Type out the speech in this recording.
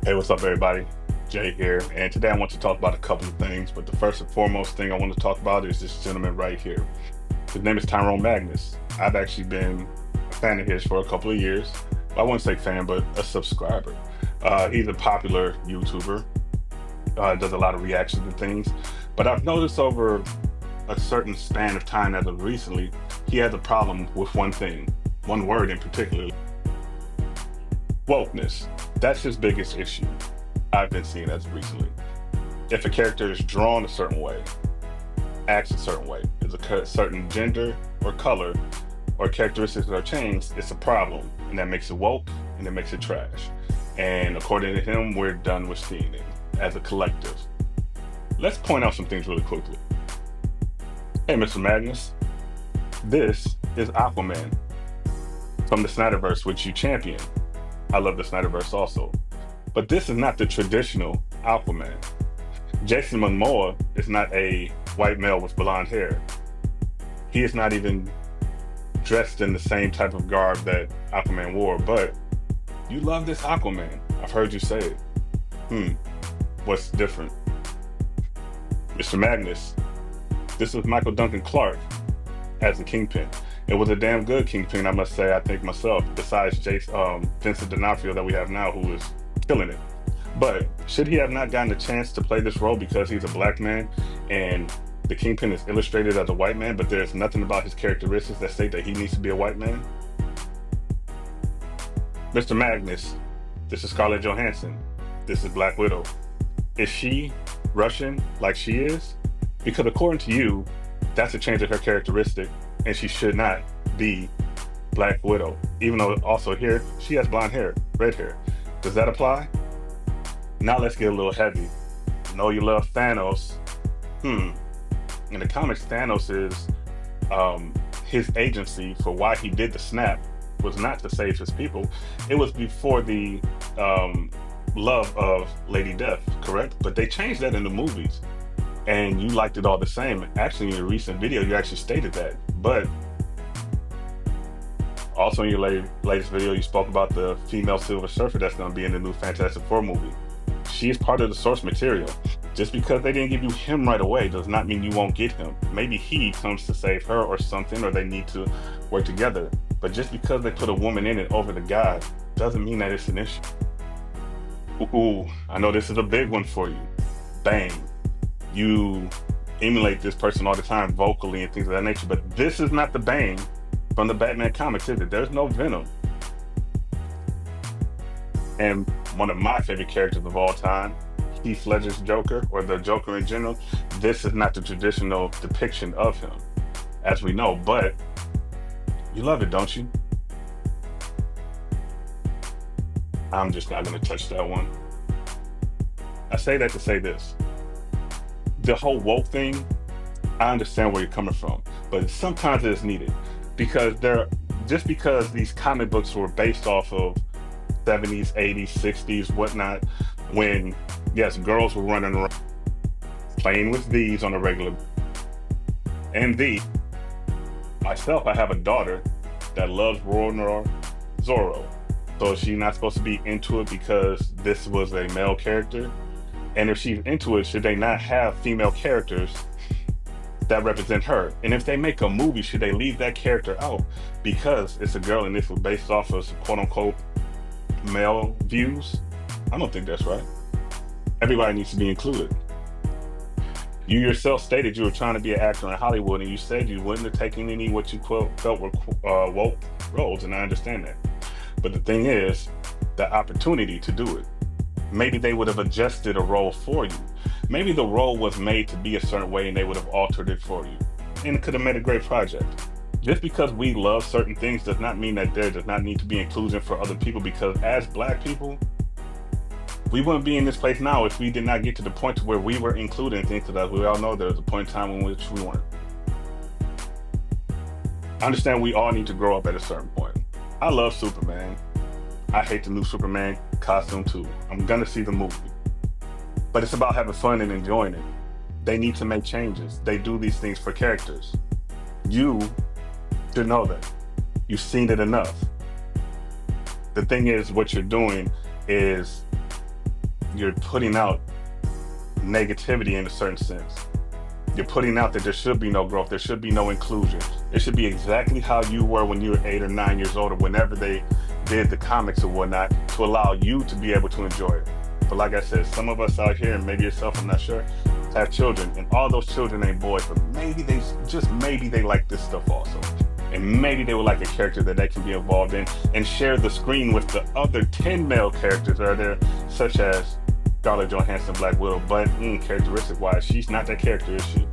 Hey, what's up, everybody? Jay here, and today I want to talk about a couple of things. But the first and foremost thing I want to talk about is this gentleman right here. His name is Tyrone Magnus. I've actually been a fan of his for a couple of years. I wouldn't say fan, but a subscriber. He's a popular YouTuber. Does a lot of reactions and things. But I've noticed over a certain span of time, as of recently, he has a problem with one thing, one word in particular: wokeness. That's his biggest issue I've been seeing as of recently. If a character is drawn a certain way, acts a certain way, is a certain gender or color or characteristics that are changed, it's a problem. And that makes it woke and it makes it trash. And according to him, we're done with seeing it as a collective. Let's point out some things really quickly. Hey, Mr. Magnus, this is Aquaman from the Snyderverse, which you champion. I love the Snyderverse also. But this is not the traditional Aquaman. Jason Momoa is not a white male with blonde hair. He is not even dressed in the same type of garb that Aquaman wore, but you love this Aquaman. I've heard you say it. What's different? Mr. Magnus, this is Michael Duncan Clark as the Kingpin. It was a damn good Kingpin, I must say, I think myself, besides Vincent D'Onofrio that we have now, who is killing it. But should he have not gotten a chance to play this role because he's a black man and the Kingpin is illustrated as a white man, but there's nothing about his characteristics that say that he needs to be a white man? Mr. Magnus, this is Scarlett Johansson. This is Black Widow. Is she Russian like she is? Because according to you, that's a change of her characteristic, and she should not be Black Widow. Even though also here, she has blonde hair, red hair. Does that apply? Now let's get a little heavy. Know you love Thanos. In the comics, Thanos is his agency for why he did the snap was not to save his people. It was before the love of Lady Death, correct? But they changed that in the movies, and you liked it all the same. Actually, in your recent video, you actually stated that. But also in your latest video, you spoke about the female Silver Surfer that's going to be in the new Fantastic Four movie. She is part of the source material. Just because they didn't give you him right away does not mean you won't get him. Maybe he comes to save her or something, or they need to work together. But just because they put a woman in it over the guy doesn't mean that it's an issue. Ooh, I know this is a big one for you. Bang. You emulate this person all the time vocally and things of that nature, but this is not the Bane from the Batman comics, is it? There's no Venom. And one of my favorite characters of all time, Heath Ledger's Joker, or the Joker in general, this is not the traditional depiction of him, as we know, but you love it, don't you? I'm just not going to touch that one. I say that to say this. The whole woke thing, I understand where you're coming from, but sometimes it's needed because just because these comic books were based off of 70s, 80s, 60s, whatnot, when, yes, girls were running around playing with these on a regular. And myself, I have a daughter that loves Zorro. So is she not supposed to be into it because this was a male character? And if she's into it, should they not have female characters that represent her? And if they make a movie, should they leave that character out because it's a girl and this was based off of quote unquote male views? I don't think that's right. Everybody needs to be included. You yourself stated you were trying to be an actor in Hollywood, and you said you wouldn't have taken any what you felt were woke roles, and I understand that. But the thing is, the opportunity to do it. Maybe they would have adjusted a role for you. Maybe the role was made to be a certain way and they would have altered it for you. And it could have made a great project. Just because we love certain things does not mean that there does not need to be inclusion for other people, because as Black people, we wouldn't be in this place now if we did not get to the point to where we were included in things, because we all know there was a point in time in which we weren't. I understand we all need to grow up at a certain point. I love Superman. I hate the new Superman costume too. I'm gonna see the movie. But it's about having fun and enjoying it. They need to make changes. They do these things for characters. You should know that. You've seen it enough. The thing is, what you're doing is you're putting out negativity in a certain sense. You're putting out that there should be no growth, there should be no inclusion. It should be exactly how you were when you were 8 or 9 years old, or whenever they did the comics or whatnot, to allow you to be able to enjoy it. But like I said, some of us out here, and maybe yourself, I'm not sure, have children, and all those children ain't boys, but maybe they like this stuff also. And maybe they would like a character that they can be involved in and share the screen with the other 10 male characters that are there, such as Scarlett Johansson, Black Widow, but characteristic-wise, she's not that character, is she?